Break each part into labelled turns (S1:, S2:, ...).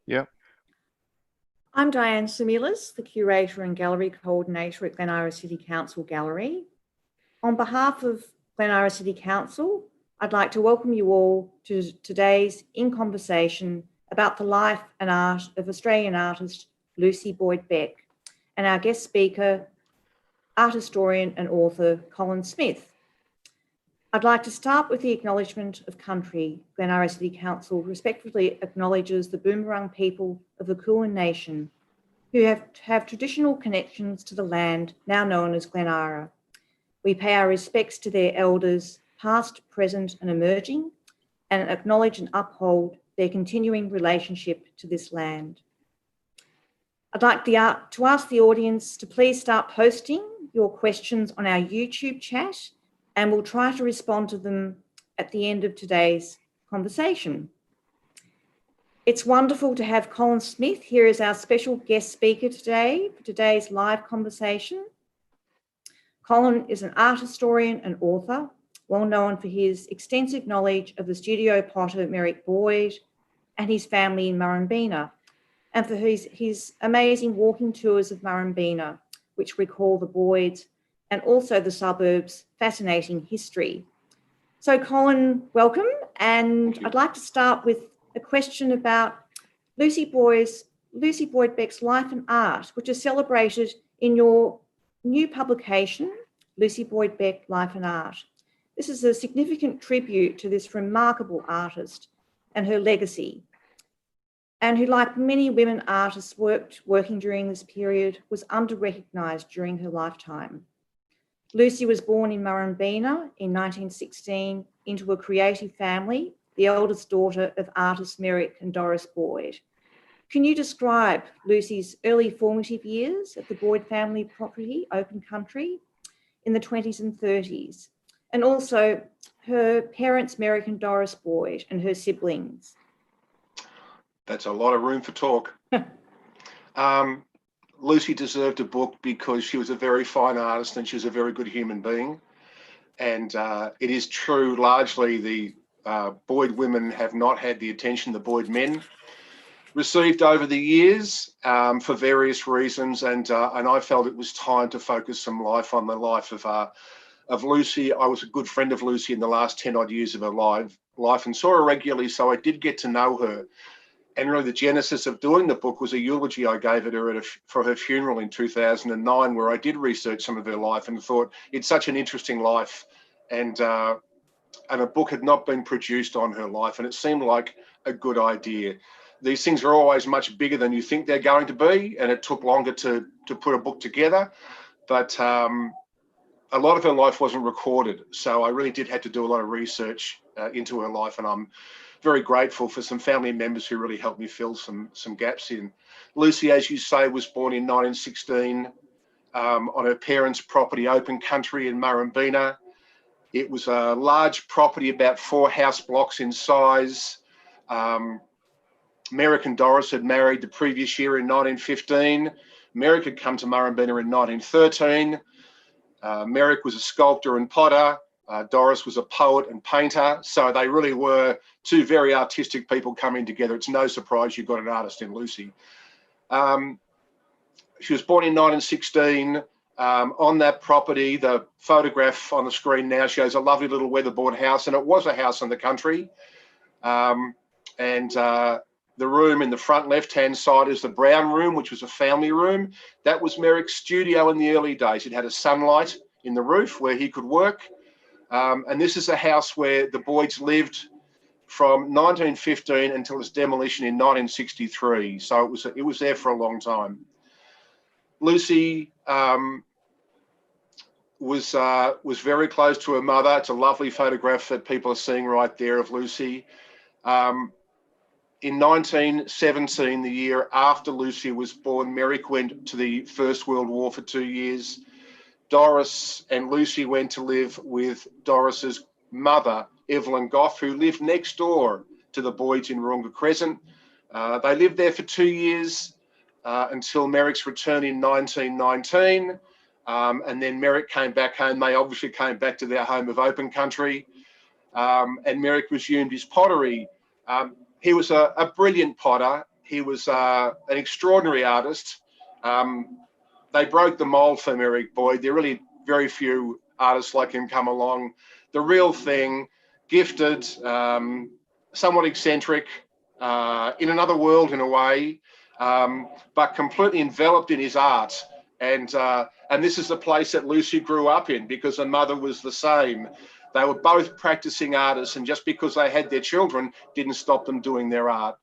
S1: Yeah.
S2: I'm Diane Similas, the Curator and Gallery Coordinator at Glen Iris City Council Gallery. On behalf of Glen Iris City Council, I'd like to welcome you all to today's In Conversation about the life and art of Australian artist Lucy Boyd Beck and our guest speaker, art historian and author Colin Smith. I'd like to start with the acknowledgement of country. Glen Iris City Council respectfully acknowledges the Boonwurrung people of the Kulin Nation, who have traditional connections to the land now known as Glen Ira. We pay our respects to their elders, past, present and emerging, and acknowledge and uphold their continuing relationship to this land. I'd like to ask the audience to please start posting your questions on our YouTube chat, and we'll try to respond to them at the end of today's conversation. It's wonderful to have Colin Smith here as our special guest speaker today for today's live conversation. Colin is an art historian and author, well known for his extensive knowledge of the studio potter Merrick Boyd and his family in Murrumbeena, and for his amazing walking tours of Murrumbeena, which recall the Boyds and also the suburbs' fascinating history. So Colin, welcome. And I'd like to start with a question about Lucy Boyd Beck's life and art, which is celebrated in your new publication, Lucy Boyd Beck, Life and Art. This is a significant tribute to this remarkable artist and her legacy, and who, like many women artists working during this period, was under-recognised during her lifetime. Lucy was born in Murrumbeena in 1916 into a creative family, the eldest daughter of artists Merrick and Doris Boyd. Can you describe Lucy's early formative years at the Boyd family property, Open Country, in the 20s and 30s, and also her parents, Merrick and Doris Boyd, and her siblings?
S1: That's a lot of room for talk. Lucy deserved a book because she was a very fine artist and she was a very good human being. And it is true, largely the Boyd women have not had the attention the Boyd men received over the years for various reasons. And I felt it was time to focus some life on the life of Lucy. I was a good friend of Lucy in the last 10 odd years of her life and saw her regularly, so I did get to know her. And really the genesis of doing the book was a eulogy I gave at her for her funeral in 2009, where I did research some of her life and thought it's such an interesting life. And a book had not been produced on her life, and it seemed like a good idea. These things are always much bigger than you think they're going to be, and it took longer to put a book together. But a lot of her life wasn't recorded, so I really did have to do a lot of research into her life, and I'm very grateful for some family members who really helped me fill some gaps in. Lucy, as you say, was born in 1916 on her parents' property, Open Country in Murrumbeena. It was a large property, about 4 house blocks in size. Merrick and Doris had married the previous year in 1915. Merrick had come to Murrumbeena in 1913. Merrick was a sculptor and potter. Doris was a poet and painter. So they really were two very artistic people coming together. It's no surprise you've got an artist in Lucy. She was born in 1916. On that property, the photograph on the screen now shows a lovely little weatherboard house, and it was a house in the country. The room in the front left-hand side is the brown room, which was a family room. That was Merrick's studio in the early days. It had a sunlight in the roof where he could work. And this is a house where the Boyds lived from 1915 until its demolition in 1963. So it was there for a long time. Lucy was very close to her mother. It's a lovely photograph that people are seeing right there of Lucy. In 1917, the year after Lucy was born, Merrick went to the First World War for 2 years. Doris and Lucy went to live with Doris's mother, Evelyn Goff, who lived next door to the Boyds in Warunga Crescent. They lived there for 2 years until Merrick's return in 1919. And then Merrick came back home. They obviously came back to their home of Open Country. And Merrick resumed his pottery. He was a brilliant potter. He was an extraordinary artist. They broke the mold for Merrick Boyd. There are really very few artists like him come along. The real thing, gifted, somewhat eccentric, in another world in a way, but completely enveloped in his art. And this is the place that Lucy grew up in because her mother was the same. They were both practicing artists, and just because they had their children didn't stop them doing their art.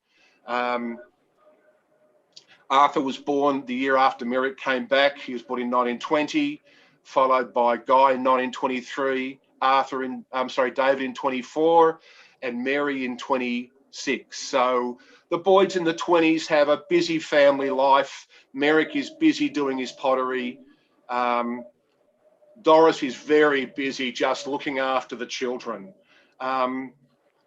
S1: Arthur was born the year after Merrick came back. He was born in 1920, followed by Guy in 1923, David in 24, and Mary in 26. So the Boyds in the 20s have a busy family life. Merrick is busy doing his pottery. Doris is very busy just looking after the children.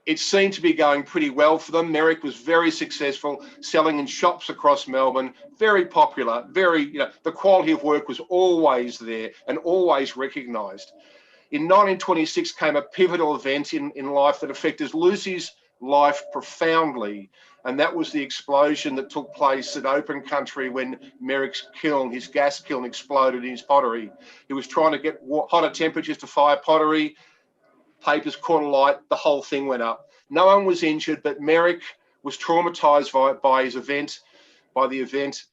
S1: It seemed to be going pretty well for them. Merrick was very successful, selling in shops across Melbourne, very popular, the quality of work was always there and always recognised. In 1926 came a pivotal event in life that affected Lucy's life profoundly, and that was the explosion that took place at Open Country when Merrick's kiln, his gas kiln, exploded in his pottery. He was trying to get hotter temperatures to fire pottery. Papers caught alight, the whole thing went up. No one was injured, but Merrick was traumatised by the event.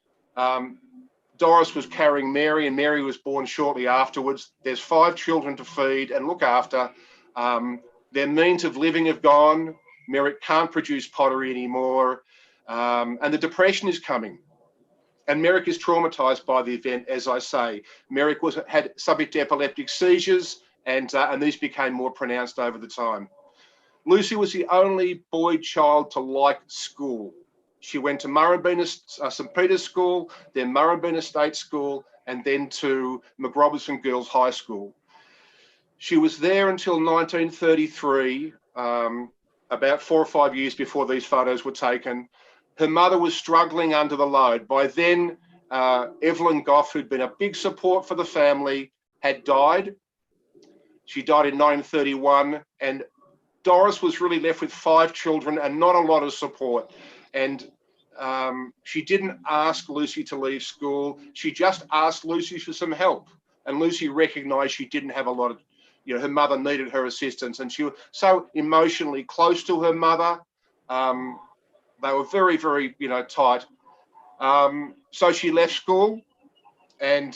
S1: Doris was carrying Mary, and Mary was born shortly afterwards. There's 5 children to feed and look after. Their means of living have gone. Merrick can't produce pottery anymore, and the depression is coming. And Merrick is traumatised by the event, as I say. Merrick had subject to epileptic seizures, and these became more pronounced over the time. Lucy was the only Boyd child to like school. She went to Murrumbeena St Peter's School, then Murrumbeena State School, and then to McRobertson Girls High School. She was there until 1933, about 4 or 5 years before these photos were taken. Her mother was struggling under the load. By then, Evelyn Goff, who'd been a big support for the family, had died. She died in 1931, and Doris was really left with 5 children and not a lot of support. And she didn't ask Lucy to leave school. She just asked Lucy for some help. And Lucy recognised she didn't have a lot of, her mother needed her assistance, and she was so emotionally close to her mother. They were very, very, tight. So she left school and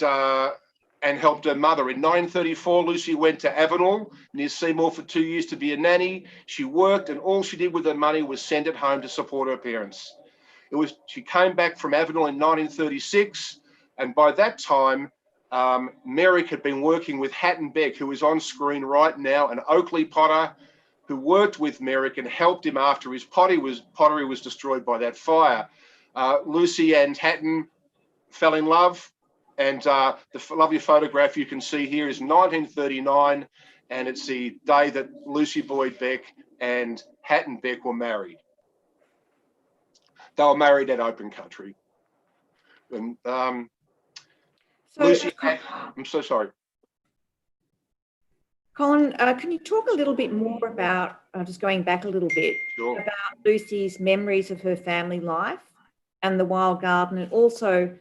S1: helped her mother. In 1934, Lucy went to Avenel near Seymour for 2 years to be a nanny. She worked, and all she did with her money was send it home to support her parents. She came back from Avenel in 1936, and by that time, Merrick had been working with Hatton Beck, who is on screen right now, an Oakley potter who worked with Merrick and helped him after his pottery was destroyed by that fire. Lucy and Hatton fell in love, and the lovely photograph you can see here is 1939, and it's the day that Lucy Boyd Beck and Hatton Beck were married. They were married at Open Country. And Lucy, I'm so sorry.
S2: Colin, can you talk a little bit more about, just going back a little bit,
S1: Sure.
S2: about Lucy's memories of her family life and the wild garden, and also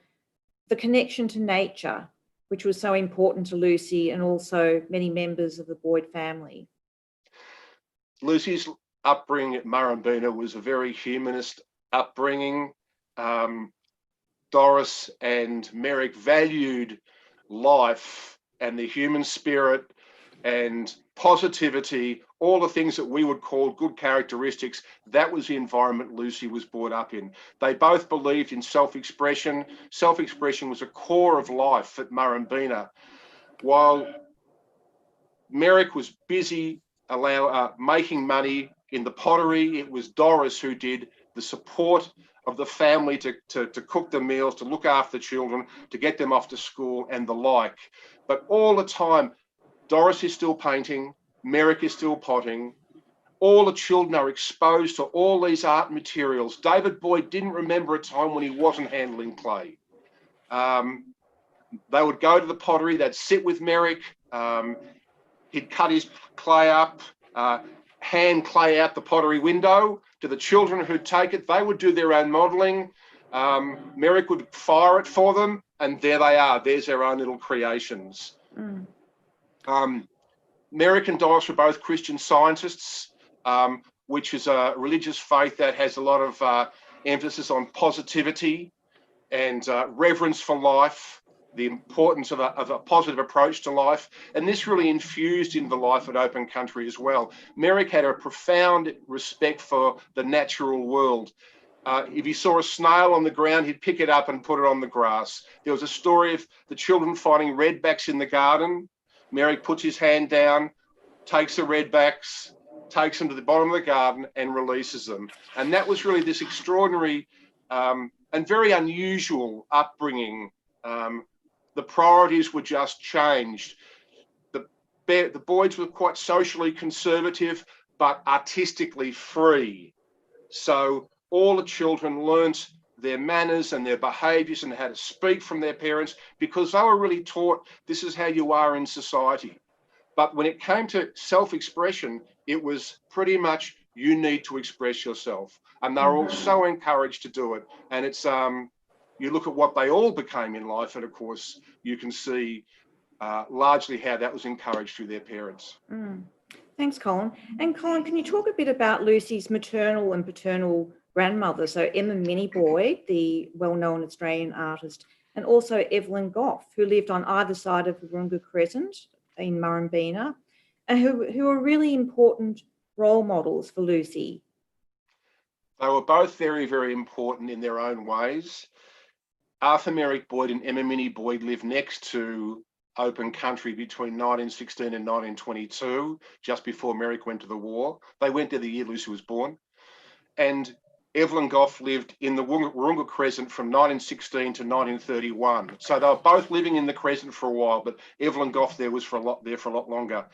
S2: the connection to nature, which was so important to Lucy and also many members of the Boyd family?
S1: Lucy's upbringing at Murrumbeena was a very humanist upbringing. Doris and Merrick valued life and the human spirit and positivity, all the things that we would call good characteristics. That was the environment Lucy was brought up in. They both believed in self-expression. Self-expression was a core of life at Murrumbeena. While Merrick was busy making money in the pottery, it was Doris who did the support of the family to cook the meals, to look after the children, to get them off to school and the like. But all the time, Doris is still painting, Merrick is still potting. All the children are exposed to all these art materials. David Boyd didn't remember a time when he wasn't handling clay. They would go to the pottery, they'd sit with Merrick, he'd cut his clay up, hand clay out the pottery window. To the children who'd take it, they would do their own modelling. Merrick would fire it for them, and there they are. There's their own little creations. Merrick and Doris were both Christian Scientists, which is a religious faith that has a lot of emphasis on positivity and reverence for life, the importance of a positive approach to life. And this really infused into life at Open Country as well. Merrick had a profound respect for the natural world. If he saw a snail on the ground, he'd pick it up and put it on the grass. There was a story of the children finding redbacks in the garden. Merrick puts his hand down, takes the redbacks, takes them to the bottom of the garden and releases them. And that was really this extraordinary and very unusual upbringing. The priorities were just changed. The Boyds were quite socially conservative, but artistically free. So all the children learnt their manners and their behaviours and how to speak from their parents, because they were really taught this is how you are in society. But when it came to self-expression, it was pretty much you need to express yourself. And they were all so encouraged to do it. And it's you look at what they all became in life, and of course you can see largely how that was encouraged through their parents.
S2: Thanks, Colin. And Colin, can you talk a bit about Lucy's maternal and paternal grandmother? So Emma Minnie Boyd, the well-known Australian artist, and also Evelyn Gough, who lived on either side of Wahroonga Crescent in Murrumbeena, and who are really important role models for Lucy.
S1: They were both very, very important in their own ways. Arthur Merrick Boyd and Emma Minnie Boyd lived next to Open Country between 1916 and 1922, just before Merrick went to the war. They went there the year Lucy was born. And Evelyn Gough lived in the Wahroonga Crescent from 1916 to 1931. So they were both living in the Crescent for a while, but Evelyn Gough there was for a lot longer.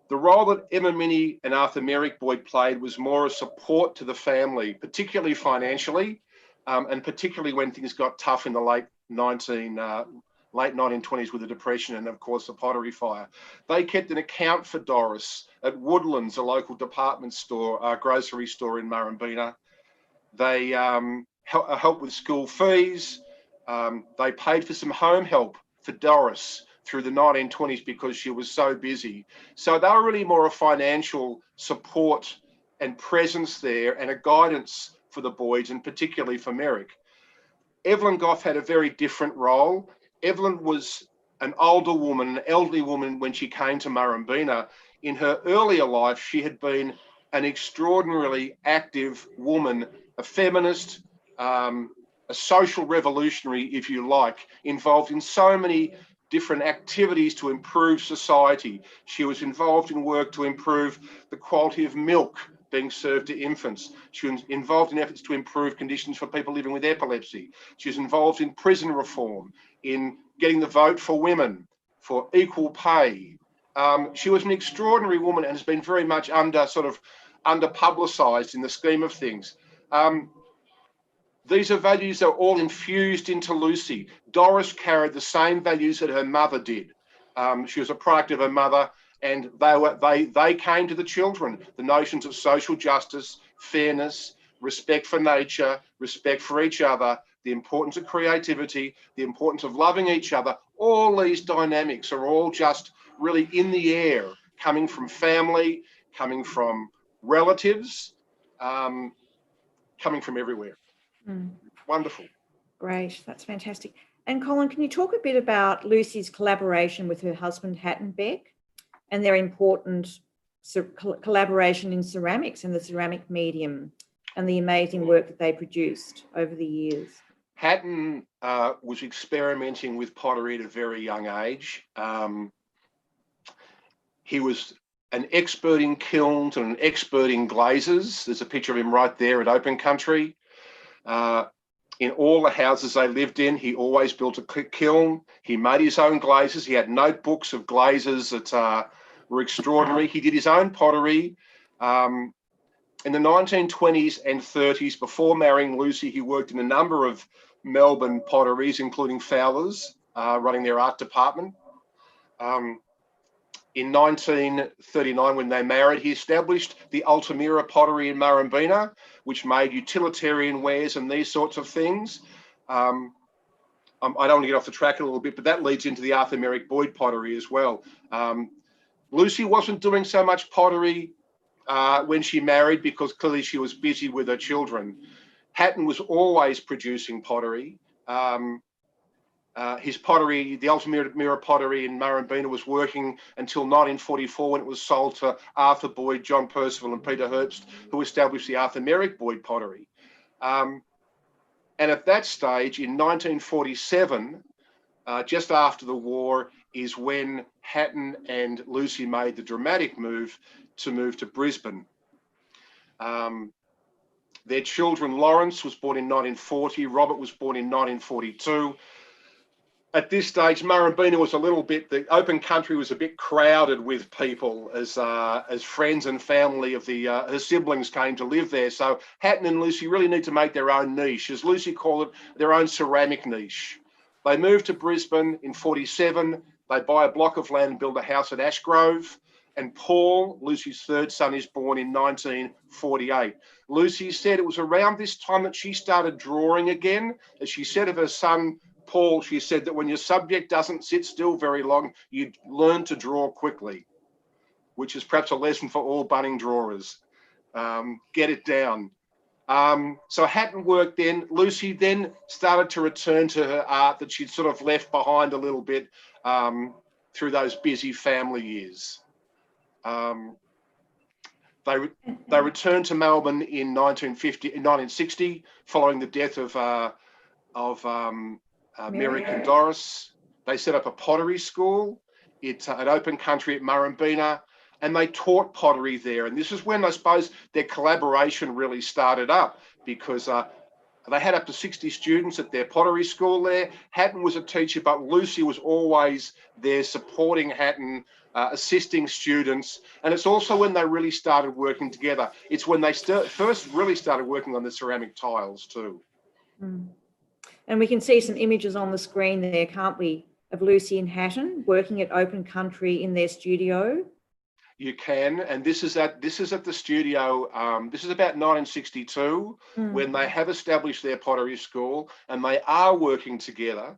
S1: The role that Emma Minnie and Arthur Merrick Boyd played was more a support to the family, particularly financially, and particularly when things got tough in the late 1920s with the Depression and, of course, the pottery fire. They kept an account for Doris at Woodlands, a local department store, grocery store in Murrumbeena. They helped with school fees. They paid for some home help for Doris through the 1920s because she was so busy. So they were really more a financial support and presence there and a guidance for the Boyds, and particularly for Merrick. Evelyn Gough had a very different role. Evelyn was an older woman, an elderly woman when she came to Murrumbeena. In her earlier life, she had been an extraordinarily active woman, a feminist, a social revolutionary, if you like, involved in so many different activities to improve society. She was involved in work to improve the quality of milk being served to infants. She was involved in efforts to improve conditions for people living with epilepsy. She was involved in prison reform, in getting the vote for women, for equal pay. She was an extraordinary woman and has been very much under publicised in the scheme of things. These are values that are all infused into Lucy. Doris carried the same values that her mother did. She was a product of her mother, and they came to the children. The notions of social justice, fairness, respect for nature, respect for each other, the importance of creativity, the importance of loving each other. All these dynamics are all just really in the air, coming from family, coming from relatives, coming from everywhere. Wonderful.
S2: Great, that's fantastic. And Colin, can you talk a bit about Lucy's collaboration with her husband, Hatton Beck, and their important collaboration in ceramics and the ceramic medium and the amazing work that they produced over the years?
S1: Hatton was experimenting with pottery at a very young age. He was an expert in kilns and an expert in glazes. There's a picture of him right there at Open Country. In all the houses they lived in, he always built a kiln. He made his own glazes. He had notebooks of glazes that were extraordinary. He did his own pottery. In the 1920s and 30s, before marrying Lucy, he worked in a number of Melbourne potteries, including Fowler's, running their art department. In 1939, when they married, he established the Altamira pottery in Murrumbeena, which made utilitarian wares and these sorts of things. I don't want to get off the track a little bit, but that leads into the Arthur Merrick Boyd pottery as well. Lucy wasn't doing so much pottery when she married because clearly she was busy with her children. Hatton was always producing pottery. His pottery, the Altamira pottery in Murrumbeena, was working until 1944 when it was sold to Arthur Boyd, John Percival and Peter Herbst, who established the Arthur Merrick Boyd pottery. And at that stage, in 1947, just after the war, is when Hatton and Lucy made the dramatic move to Brisbane. Their children, Lawrence was born in 1940, Robert was born in 1942. At this stage, Murrumbeena was a little bit, the open country was a bit crowded with people as friends and family of her siblings came to live there. So Hatton and Lucy really need to make their own niche, as Lucy called it, their own ceramic niche. They moved to Brisbane in 47. They buy a block of land and build a house at Ashgrove. And Paul, Lucy's third son, is born in 1948. Lucy said it was around this time that she started drawing again. As she said of her son, Paul, she said that when your subject doesn't sit still very long, you learn to draw quickly, which is perhaps a lesson for all budding drawers. Get it down. So Hatton worked then. Lucy then started to return to her art that she'd sort of left behind a little bit through those busy family years. They returned to Melbourne in 1960, following the death of Merrick and Doris. They set up a pottery school. It's an open country at Murrumbeena, and they taught pottery there. And this is when I suppose their collaboration really started up, because they had up to 60 students at their pottery school there. Hatton was a teacher, but Lucy was always there supporting Hatton, assisting students. And it's also when they really started working together. It's when they first really started working on the ceramic tiles too.
S2: Mm. And we can see some images on the screen there, can't we, of Lucy and Hatton working at Open Country in their studio?
S1: You can, and this is at the studio. This is about 1962 when they have established their pottery school, and they are working together,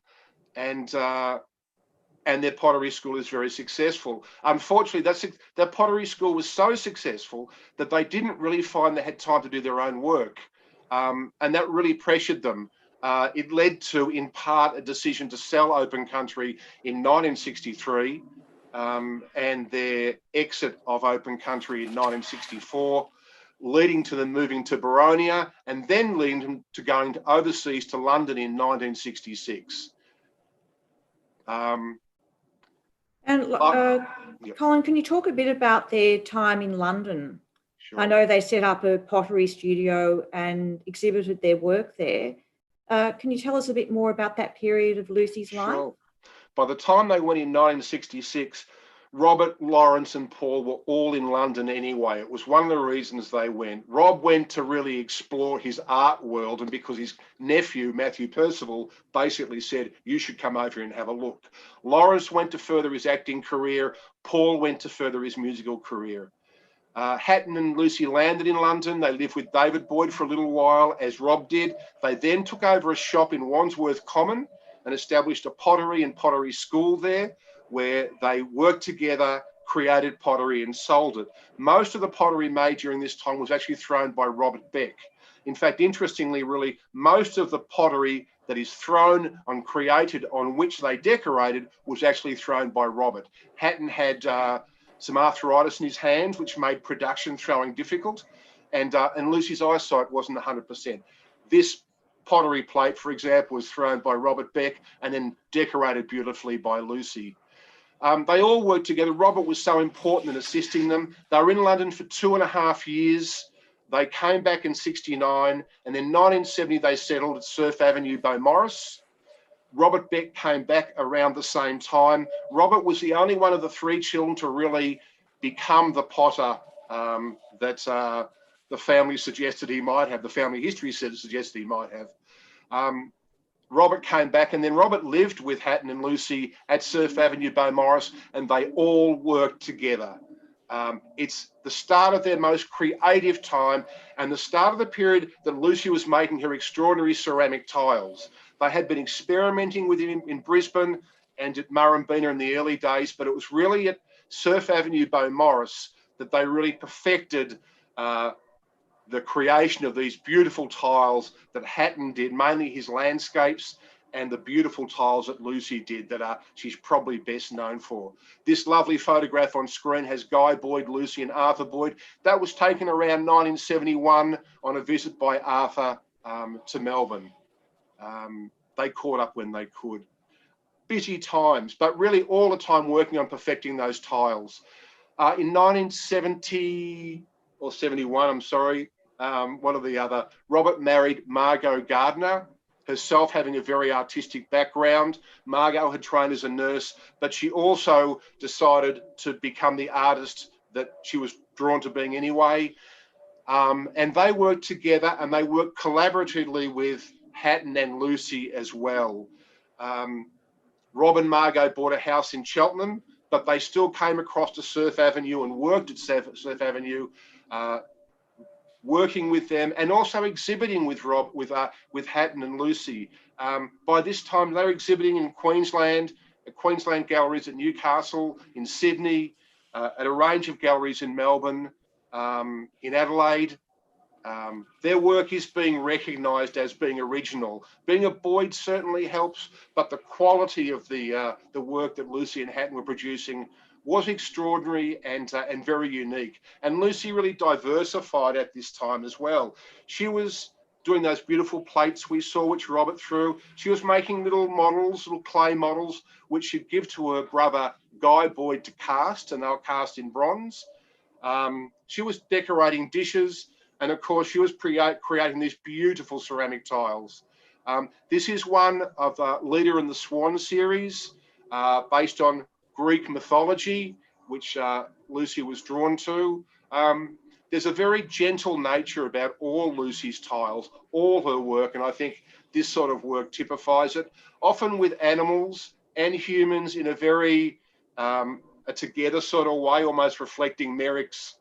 S1: and their pottery school is very successful. Unfortunately, that pottery school was so successful that they didn't really find they had time to do their own work, and that really pressured them. It led to, in part, a decision to sell Open Country in 1963. And their exit of Open Country in 1964, leading to them moving to Baronia, and then leading them to going overseas to London in 1966.
S2: Colin, can you talk a bit about their time in London? Sure. I know they set up a pottery studio and exhibited their work there. Can you tell us a bit more about that period of Lucy's life?
S1: Sure. By the time they went in 1966, Robert, Lawrence and Paul were all in London anyway. It was one of the reasons they went. Rob went to really explore his art world, and because his nephew, Matthew Percival, basically said, you should come over here and have a look. Lawrence went to further his acting career. Paul went to further his musical career. Hatton and Lucy landed in London. They lived with David Boyd for a little while, as Rob did. They then took over a shop in Wandsworth Common and established a pottery and pottery school there, where they worked together, created pottery and sold it. Most of the pottery made during this time was actually thrown by Robert Beck. In fact, interestingly, really, most of the pottery that is thrown and created on which they decorated was actually thrown by Robert. Hatton had some arthritis in his hands, which made production throwing difficult, and Lucy's eyesight wasn't 100%. This pottery plate, for example, was thrown by Robert Beck and then decorated beautifully by Lucy. They all worked together. Robert was so important in assisting them. They were in London for 2.5 years. They came back in 69, and then 1970 they settled at Surf Avenue, Beaumaris. Robert Beck came back around the same time. Robert was the only one of the 3 children to really become the potter that the family suggested he might have, the family history suggested he might have. Robert came back, and then Robert lived with Hatton and Lucy at Surf Avenue, Beaumaris, and they all worked together. It's the start of their most creative time and the start of the period that Lucy was making her extraordinary ceramic tiles. They had been experimenting with it in Brisbane and at Murrumbina in the early days, but it was really at Surf Avenue, Beaumaris, that they really perfected the creation of these beautiful tiles that Hatton did, mainly his landscapes, and the beautiful tiles that Lucy did that she's probably best known for. This lovely photograph on screen has Guy Boyd, Lucy and Arthur Boyd. That was taken around 1971 on a visit by Arthur to Melbourne. They caught up when they could. Busy times, but really all the time working on perfecting those tiles. In 1970 or 71, I'm sorry, one or the other, Robert married Margot Gardner, herself having a very artistic background. Margot had trained as a nurse, but she also decided to become the artist that she was drawn to being anyway. And they worked together, and they worked collaboratively with Hatton and Lucy as well. Rob and Margot bought a house in Cheltenham, but they still came across to Surf Avenue and worked at Surf Avenue, working with them and also exhibiting with Hatton and Lucy. By this time, they were exhibiting in Queensland, at Queensland galleries at Newcastle, in Sydney, at a range of galleries in Melbourne, in Adelaide. Their work is being recognised as being original. Being a Boyd certainly helps, but the quality of the work that Lucy and Hatton were producing was extraordinary and very unique. And Lucy really diversified at this time as well. She was doing those beautiful plates we saw, which Robert threw. She was making little models, little clay models, which she'd give to her brother Guy Boyd to cast, and they were cast in bronze. She was decorating dishes, and of course she was creating these beautiful ceramic tiles. This is one of Leader in the Swan series, based on Greek mythology, which Lucy was drawn to. There's a very gentle nature about all Lucy's tiles, all her work, and I think this sort of work typifies it, often with animals and humans in a very a together sort of way, almost reflecting Merrick's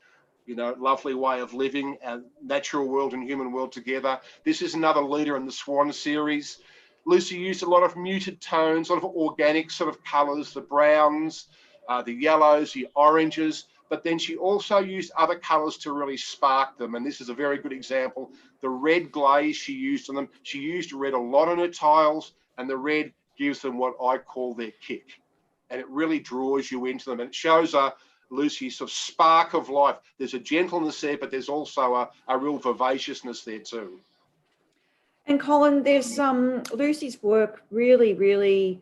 S1: lovely way of living, natural world and human world together. This is another Leader in the Swan series. Lucy used a lot of muted tones, a lot of organic sort of colours, the browns, the yellows, the oranges, but then she also used other colours to really spark them. And this is a very good example. The red glaze she used on them. She used red a lot on her tiles, and the red gives them what I call their kick. And it really draws you into them. And it shows Lucy's sort of spark of life. There's a gentleness there, but there's also a real vivaciousness there too.
S2: And Colin, there's Lucy's work really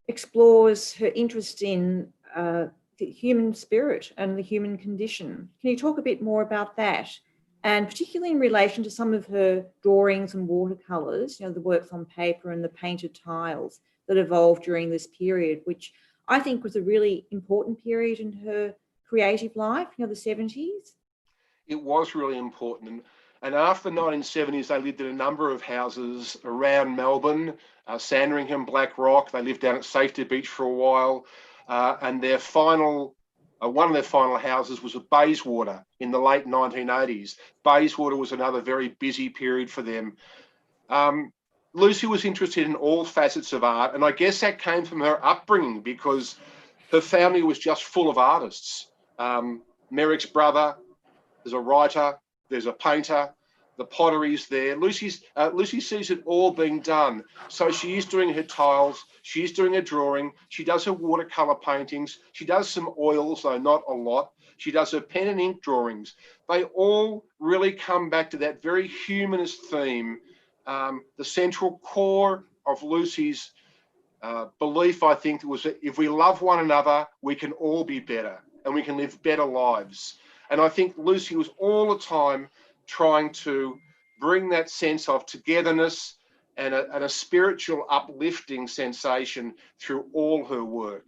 S2: explores her interest in the human spirit and the human condition. Can you talk a bit more about that? And particularly in relation to some of her drawings and watercolours, the works on paper and the painted tiles that evolved during this period, which I think was a really important period in her creative life, the 70s.
S1: It was really important. And after the 1970s, they lived in a number of houses around Melbourne, Sandringham, Black Rock. They lived down at Safety Beach for a while. And their final, one of their final houses was at Bayswater in the late 1980s. Bayswater was another very busy period for them. Lucy was interested in all facets of art. And I guess that came from her upbringing, because her family was just full of artists. Merrick's brother is a writer. There's a painter, the pottery's there. Lucy sees it all being done. So she is doing her tiles, she's doing her drawing, she does her watercolour paintings, she does some oils, though not a lot. She does her pen and ink drawings. They all really come back to that very humanist theme. The central core of Lucy's belief, I think, was that if we love one another, we can all be better and we can live better lives. And I think Lucy was all the time trying to bring that sense of togetherness and a spiritual uplifting sensation through all her work,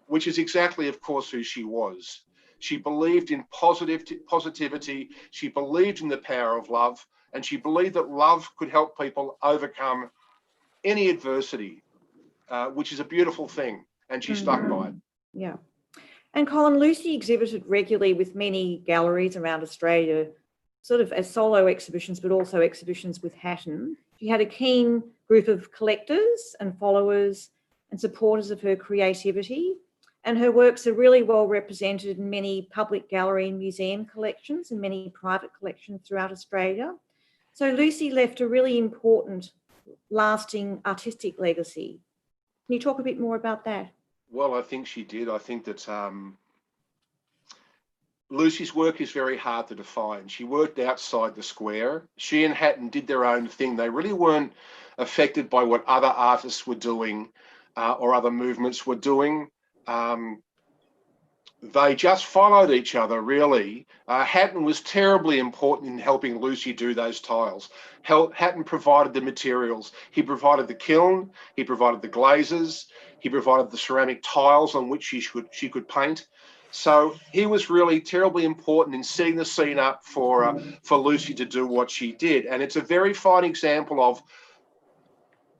S1: which is exactly, of course, who she was. She believed in positivity, she believed in the power of love, and she believed that love could help people overcome any adversity, which is a beautiful thing, and she stuck by it.
S2: Yeah. And Colin, Lucy exhibited regularly with many galleries around Australia, sort of as solo exhibitions, but also exhibitions with Hatton. She had a keen group of collectors and followers and supporters of her creativity, and her works are really well represented in many public gallery and museum collections and many private collections throughout Australia. So Lucy left a really important, lasting artistic legacy. Can you talk a bit more about that?
S1: Well, I think she did. I think that Lucy's work is very hard to define. She worked outside the square. She and Hatton did their own thing. They really weren't affected by what other artists were doing or other movements were doing. They just followed each other, really. Hatton was terribly important in helping Lucy do those tiles. Hatton provided the materials. He provided the kiln, he provided the glazes, he provided the ceramic tiles on which she could paint. So he was really terribly important in setting the scene up for Lucy to do what she did. And it's a very fine example of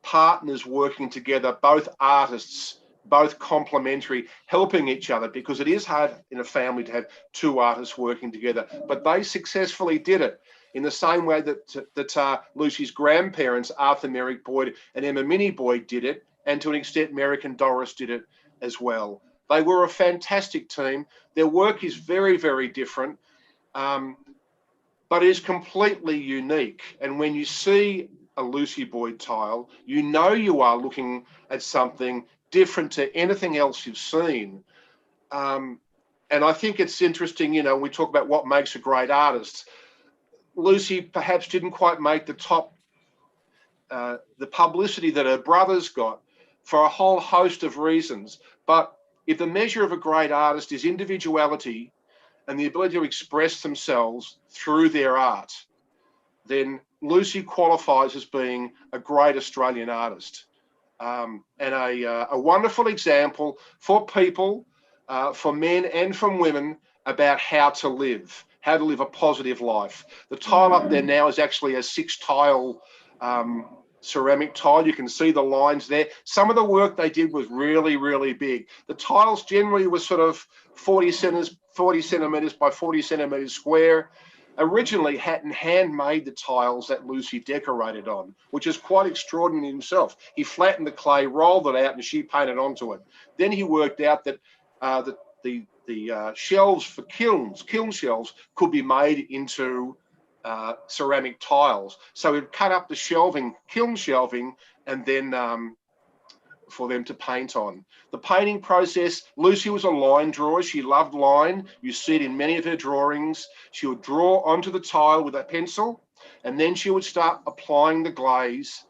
S1: partners working together, both artists, both complementary, helping each other, because it is hard in a family to have two artists working together, but they successfully did it in the same way that Lucy's grandparents, Arthur Merrick Boyd and Emma Minnie Boyd, did it, and to an extent Merrick and Doris did it as well. They were a fantastic team. Their work is very, very different, but is completely unique. And when you see a Lucy Boyd tile, you know you are looking at something different to anything else you've seen. And I think it's interesting, you know, we talk about what makes a great artist. Lucy perhaps didn't quite make the top, the publicity that her brothers got for a whole host of reasons. But if the measure of a great artist is individuality and the ability to express themselves through their art, then Lucy qualifies as being a great Australian artist. And a wonderful example for people, for men and for women, about how to live a positive life. The tile up there now is actually a 6-tile ceramic tile. You can see the lines there. Some of the work they did was really, really big. The tiles generally were sort of 40 centimetres by 40 centimetres square. Originally, Hatton handmade the tiles that Lucy decorated on, which is quite extraordinary in himself. He flattened the clay, rolled it out, and she painted onto it. Then he worked out that the shelves for kiln shelves, could be made into ceramic tiles. So he'd cut up the shelving, kiln shelving, and then for them to paint on. The painting process, Lucy was a line drawer. She loved line. You see it in many of her drawings. She would draw onto the tile with a pencil, and then she would start applying the glaze,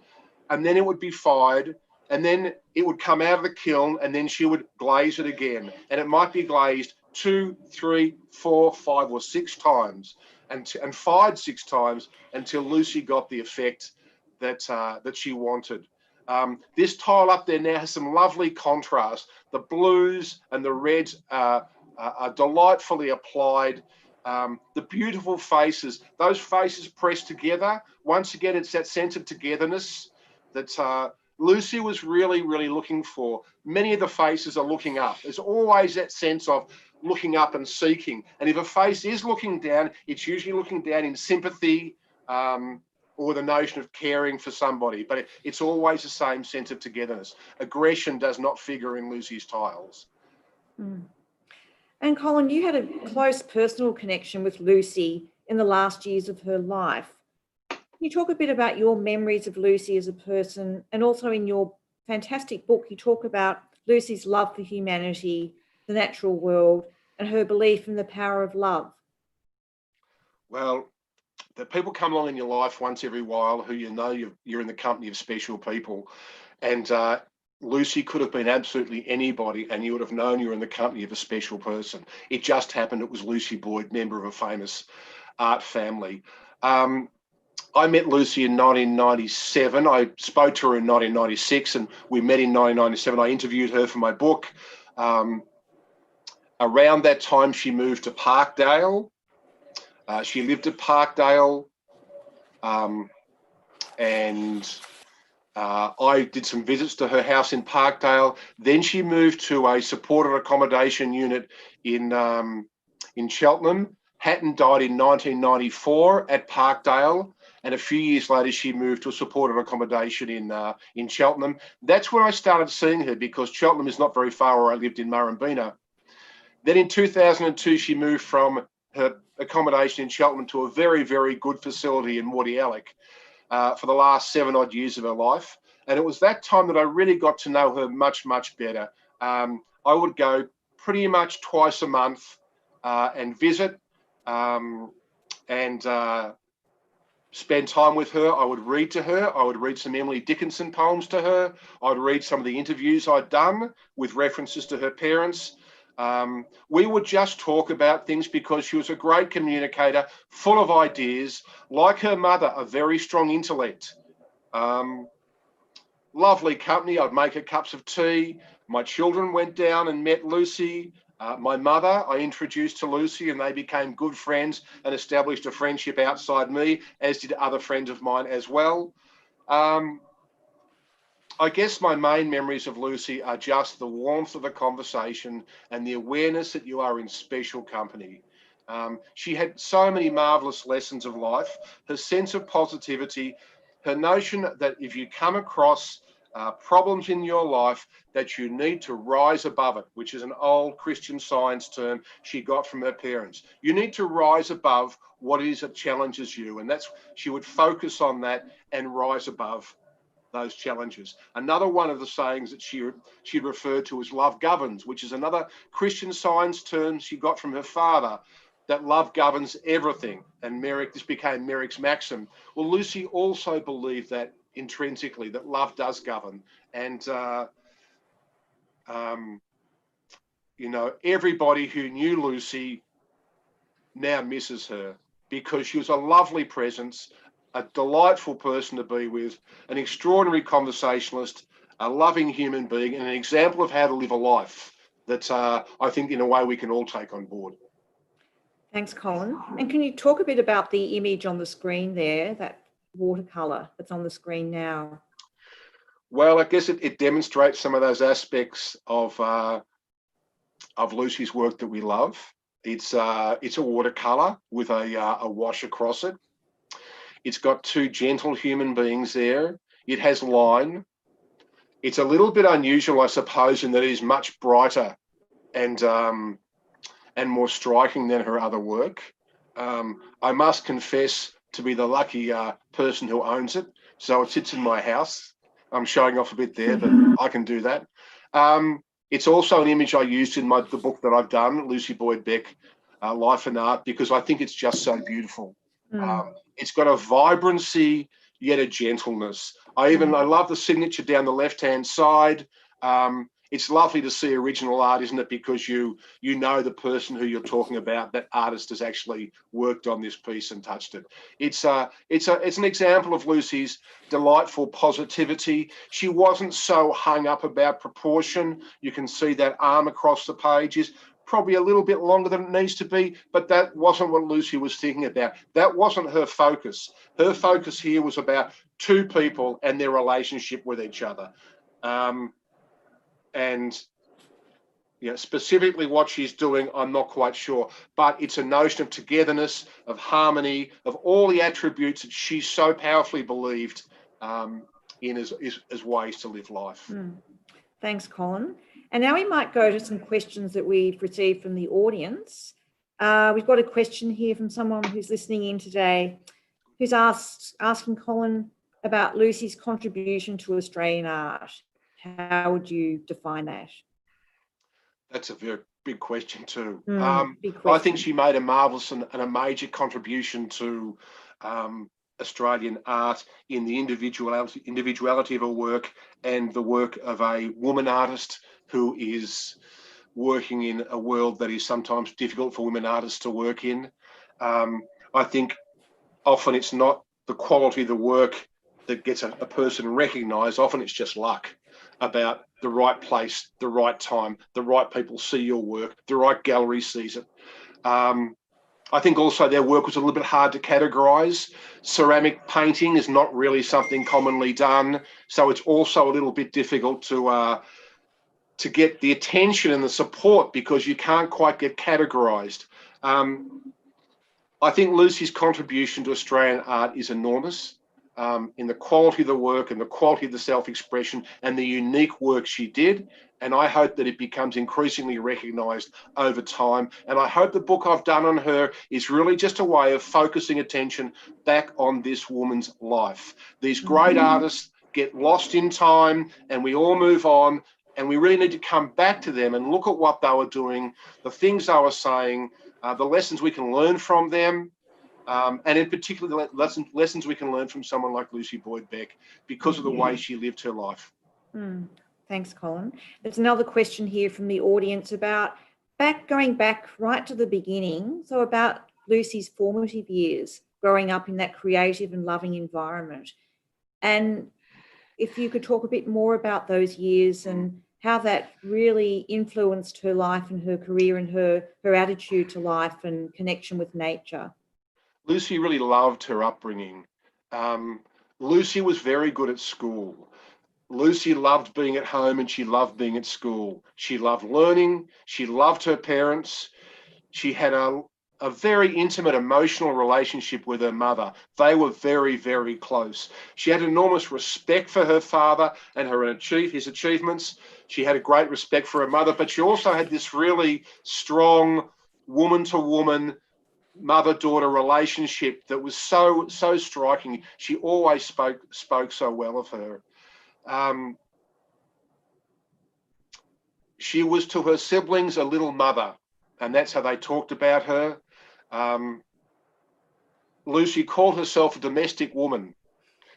S1: and then it would be fired, and then it would come out of the kiln, and then she would glaze it again. And it might be glazed 2, 3, 4, 5, or 6 times, and fired 6 times until Lucy got the effect that she wanted. This tile up there now has some lovely contrast. The blues and the reds are delightfully applied. The beautiful faces, those faces pressed together. Once again, it's that sense of togetherness that Lucy was really, really looking for. Many of the faces are looking up. There's always that sense of looking up and seeking. And if a face is looking down, it's usually looking down in sympathy, or the notion of caring for somebody, but it's always the same sense of togetherness. Aggression does not figure in Lucy's tiles.
S2: And Colin, you had a close personal connection with Lucy in the last years of her life. Can you talk a bit about your memories of Lucy as a person, and also in your fantastic book, you talk about Lucy's love for humanity, the natural world, and her belief in the power of love?
S1: Well, the people come along in your life once every while who you know you're in the company of special people. And Lucy could have been absolutely anybody, and you would have known you were in the company of a special person. It just happened it was Lucy Boyd, member of a famous art family. I met Lucy in 1997. I spoke to her in 1996, and we met in 1997. I interviewed her for my book. Around that time, she moved to Parkdale. She lived at Parkdale, and I did some visits to her house in Parkdale. Then she moved to a supported accommodation unit in Cheltenham. Hatton died in 1994 at Parkdale, and a few years later she moved to a supported accommodation in Cheltenham. That's where I started seeing her, because Cheltenham is not very far where I lived in Murrumbeena. Then in 2002 she moved from her accommodation in Cheltenham to a very, very good facility in Mordialloc for the last 7 odd years of her life. And it was that time that I really got to know her much, much better. I would go pretty much twice a month and visit and spend time with her. I would read to her. I would read some Emily Dickinson poems to her. I'd read some of the interviews I'd done with references to her parents. We would just talk about things because she was a great communicator, full of ideas, like her mother, a very strong intellect. Lovely company. I'd make her cups of tea. My children went down and met Lucy. My mother, I introduced to Lucy, and they became good friends and established a friendship outside me, as did other friends of mine as well. I guess my main memories of Lucy are just the warmth of the conversation and the awareness that you are in special company. She had so many marvellous lessons of life, her sense of positivity, her notion that if you come across problems in your life, that you need to rise above it, which is an old Christian Science term she got from her parents. You need to rise above what it is that challenges you. And she would focus on that and rise above those challenges. Another one of the sayings that she referred to as love governs, which is another Christian Science term she got from her father, that love governs everything. And this became Merrick's maxim. Well, Lucy also believed that intrinsically, that love does govern. And, everybody who knew Lucy now misses her, because she was a lovely presence, a delightful person to be with, an extraordinary conversationalist, a loving human being, and an example of how to live a life that I think in a way we can all take on board.
S2: Thanks, Colin. And can you talk a bit about the image on the screen there, that watercolour that's on the screen now?
S1: Well, I guess it demonstrates some of those aspects of Lucy's work that we love. It's a watercolour with a wash across it. It's got two gentle human beings there. It has line. It's a little bit unusual, I suppose, in that it is much brighter and more striking than her other work. I must confess to be the lucky person who owns it. So it sits in my house. I'm showing off a bit there, but I can do that. It's also an image I used in the book that I've done, Lucy Boyd Beck, Life and Art, because I think it's just so beautiful. It's got a vibrancy, yet a gentleness. I love the signature down the left-hand side. It's lovely to see original art, isn't it? Because you know the person who you're talking about, that artist has actually worked on this piece and touched it. It's an example of Lucy's delightful positivity. She wasn't so hung up about proportion. You can see that arm across the page is probably a little bit longer than it needs to be, but that wasn't what Lucy was thinking about. That wasn't her focus. Her focus here was about two people and their relationship with each other. And specifically what she's doing, I'm not quite sure, but it's a notion of togetherness, of harmony, of all the attributes that she so powerfully believed in as ways to live life.
S2: Thanks, Colin. And now we might go to some questions that we've received from the audience. We've got a question here from someone who's listening in today, who's asking Colin about Lucy's contribution to Australian art. How would you define that?
S1: That's a very big question too.
S2: Big question.
S1: I think she made a marvellous and a major contribution to Australian art in the individuality of her work and the work of a woman artist who is working in a world that is sometimes difficult for women artists to work in. I think often it's not the quality of the work that gets a person recognised. Often it's just luck about the right place, the right time, the right people see your work, the right gallery sees it. I think also their work was a little bit hard to categorise. Ceramic painting is not really something commonly done, so it's also a little bit difficult to get the attention and the support because you can't quite get categorised. I think Lucy's contribution to Australian art is enormous in the quality of the work and the quality of the self-expression and the unique work she did. And I hope that it becomes increasingly recognised over time. And I hope the book I've done on her is really just a way of focusing attention back on this woman's life. These great artists get lost in time and we all move on. And we really need to come back to them and look at what they were doing, the things they were saying, the lessons we can learn from them, and in particular, the lessons we can learn from someone like Lucy Boyd Beck because of the way she lived her life.
S2: Thanks, Colin. There's another question here from the audience about going back right to the beginning, so about Lucy's formative years, growing up in that creative and loving environment. And if you could talk a bit more about those years and how that really influenced her life and her career and her attitude to life and connection with nature.
S1: Lucy really loved her upbringing. Lucy was very good at school. Lucy loved being at home and she loved being at school. She loved learning. She loved her parents. She had a very intimate emotional relationship with her mother. They were very, very close. She had enormous respect for her father and his achievements. She had a great respect for her mother, but she also had this really strong woman-to-woman, mother-daughter relationship that was so striking. She always spoke so well of her. She was to her siblings a little mother, and that's how they talked about her. Lucy called herself a domestic woman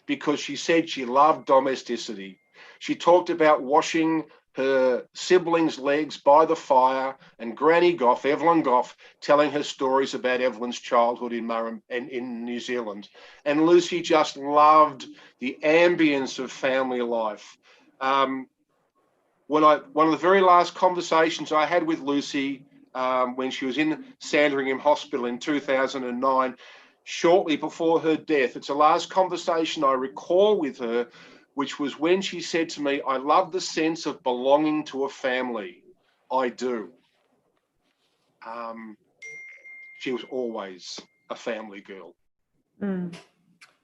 S1: because she said she loved domesticity. She talked about washing her siblings' legs by the fire and Granny Gough, Evelyn Gough, telling her stories about Evelyn's childhood in New Zealand. And Lucy just loved the ambience of family life. One of the very last conversations I had with Lucy when she was in Sandringham Hospital in 2009, shortly before her death, it's the last conversation I recall with her, which was when she said to me, "I love the sense of belonging to a family. I do." She was always a family girl.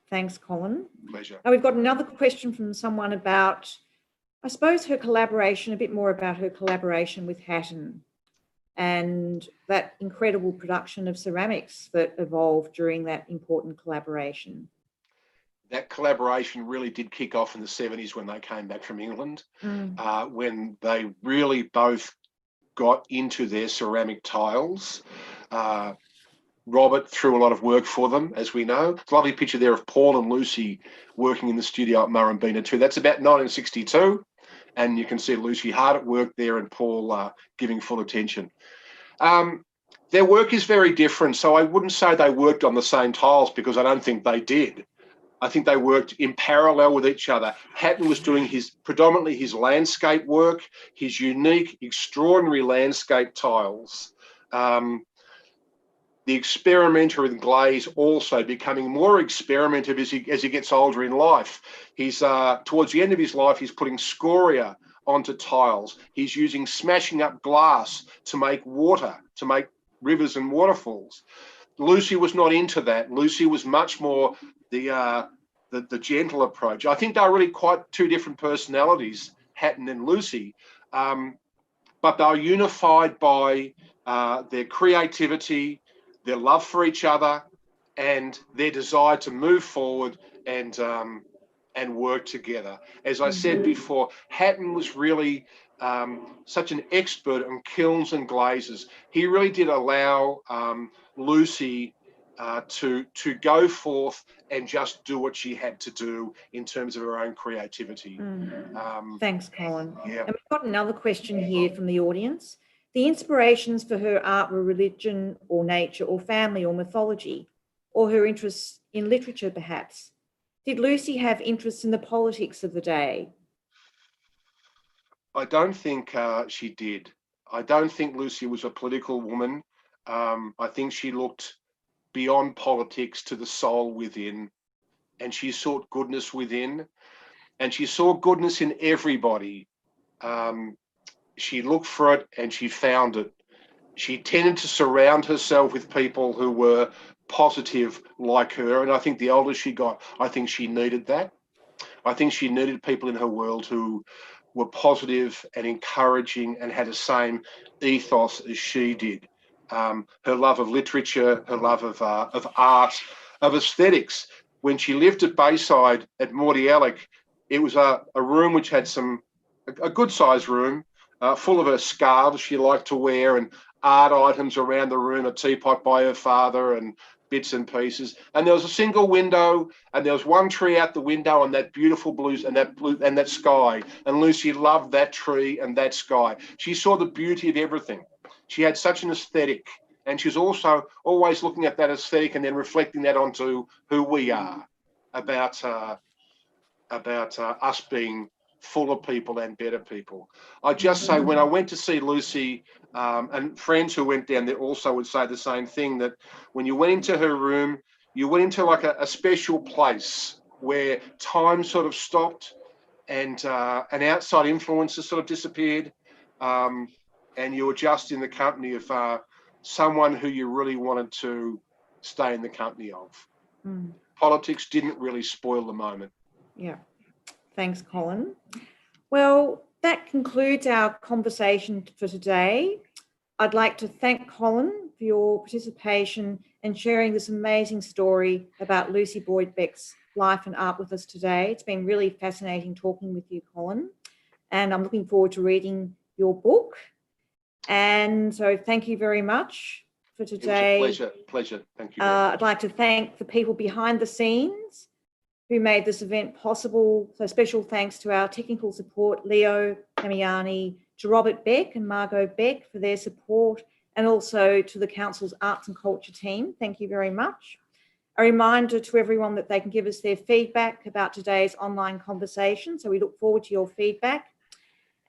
S2: Thanks, Colin.
S1: Pleasure.
S2: Now we've got another question from someone about, I suppose, her collaboration, a bit more about her collaboration with Hatton and that incredible production of ceramics that evolved during that important collaboration.
S1: That collaboration really did kick off in the 70s when they came back from England, when they really both got into their ceramic tiles. Robert threw a lot of work for them, as we know. It's a lovely picture there of Paul and Lucy working in the studio at Murrumbina too. That's about 1962. And you can see Lucy hard at work there and Paul giving full attention. Their work is very different. So I wouldn't say they worked on the same tiles because I don't think they did. I think they worked in parallel with each other. Hatton was doing predominantly his landscape work, his unique, extraordinary landscape tiles. The experimenter with glaze also becoming more experimentative as he gets older in life. He's towards the end of his life, he's putting scoria onto tiles. He's using smashing up glass to make water, to make rivers and waterfalls. Lucy was not into that. Lucy was much more the gentle approach. I think they're really quite two different personalities, Hatton and Lucy, but they're unified by their creativity, their love for each other, and their desire to move forward and work together. As I said before, Hatton was really such an expert on kilns and glazes. He really did allow Lucy to go forth and just do what she had to do in terms of her own creativity.
S2: Thanks, Colin.
S1: Yeah.
S2: And we've got another question here from the audience. The inspirations for her art were religion or nature or family or mythology, or her interests in literature, perhaps. Did Lucy have interests in the politics of the day?
S1: I don't think she did. I don't think Lucy was a political woman. I think she looked beyond politics to the soul within, and she sought goodness within, and she saw goodness in everybody. She looked for it and she found it. She tended to surround herself with people who were positive like her, and I think the older she got, I think she needed that. I think she needed people in her world who were positive and encouraging and had the same ethos as she did. Her love of literature, her love of art, of aesthetics. When she lived at Bayside at Mordialloc, it was a room which had a good-sized room full of her scarves she liked to wear and art items around the room, a teapot by her father and bits and pieces. And there was a single window, and there was one tree out the window, and that beautiful blue and that sky. And Lucy loved that tree and that sky. She saw the beauty of everything. She had such an aesthetic, and she was also always looking at that aesthetic and then reflecting that onto who we are, about us being fuller people and better people. I just say, when I went to see Lucy, and friends who went down there also would say the same thing, that when you went into her room, you went into like a special place where time sort of stopped, and outside influences sort of disappeared, and you were just in the company of someone who you really wanted to stay in the company of. Politics didn't really spoil the moment.
S2: Yeah. Thanks, Colin. Well, that concludes our conversation for today. I'd like to thank Colin for your participation and sharing this amazing story about Lucy Boyd Beck's life and art with us today. It's been really fascinating talking with you, Colin, and I'm looking forward to reading your book. And so thank you very much for today.
S1: It was a pleasure. Thank you.
S2: I'd like to thank the people behind the scenes who made this event possible. So special thanks to our technical support, Leo Damiani, to Robert Beck and Margot Beck for their support, and also to the Council's Arts and Culture team. Thank you very much. A reminder to everyone that they can give us their feedback about today's online conversation. So we look forward to your feedback.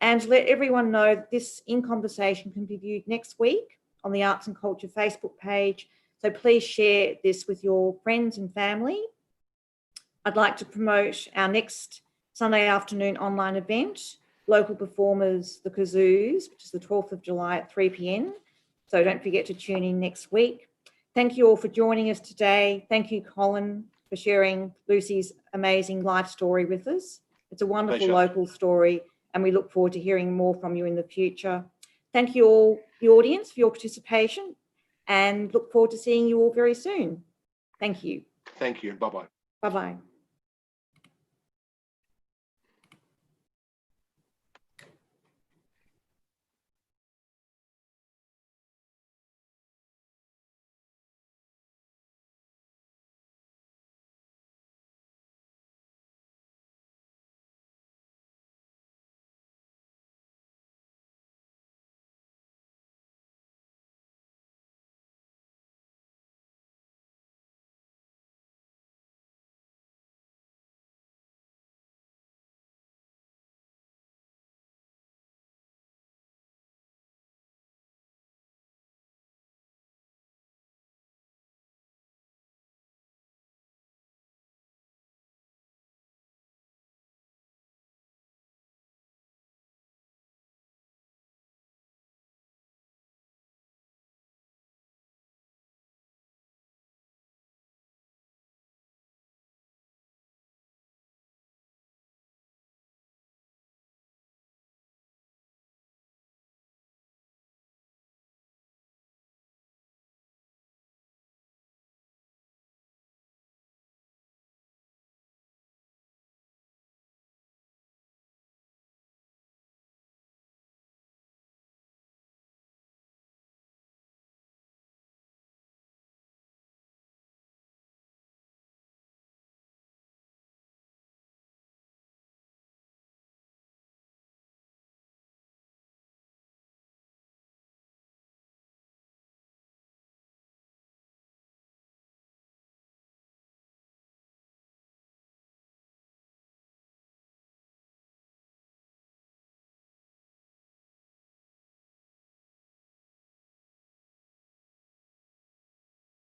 S2: And to let everyone know that this In Conversation can be viewed next week on the Arts and Culture Facebook page. So please share this with your friends and family. I'd like to promote our next Sunday afternoon online event, local performers, the Kazoos, which is the 12th of July at 3 p.m. So don't forget to tune in next week. Thank you all for joining us today. Thank you, Colin, for sharing Lucy's amazing life story with us. It's a wonderful local story, and we look forward to hearing more from you in the future. Thank you all, the audience, for your participation, and look forward to seeing you all very soon. Thank you.
S1: Thank you. Bye-bye.
S2: Bye-bye.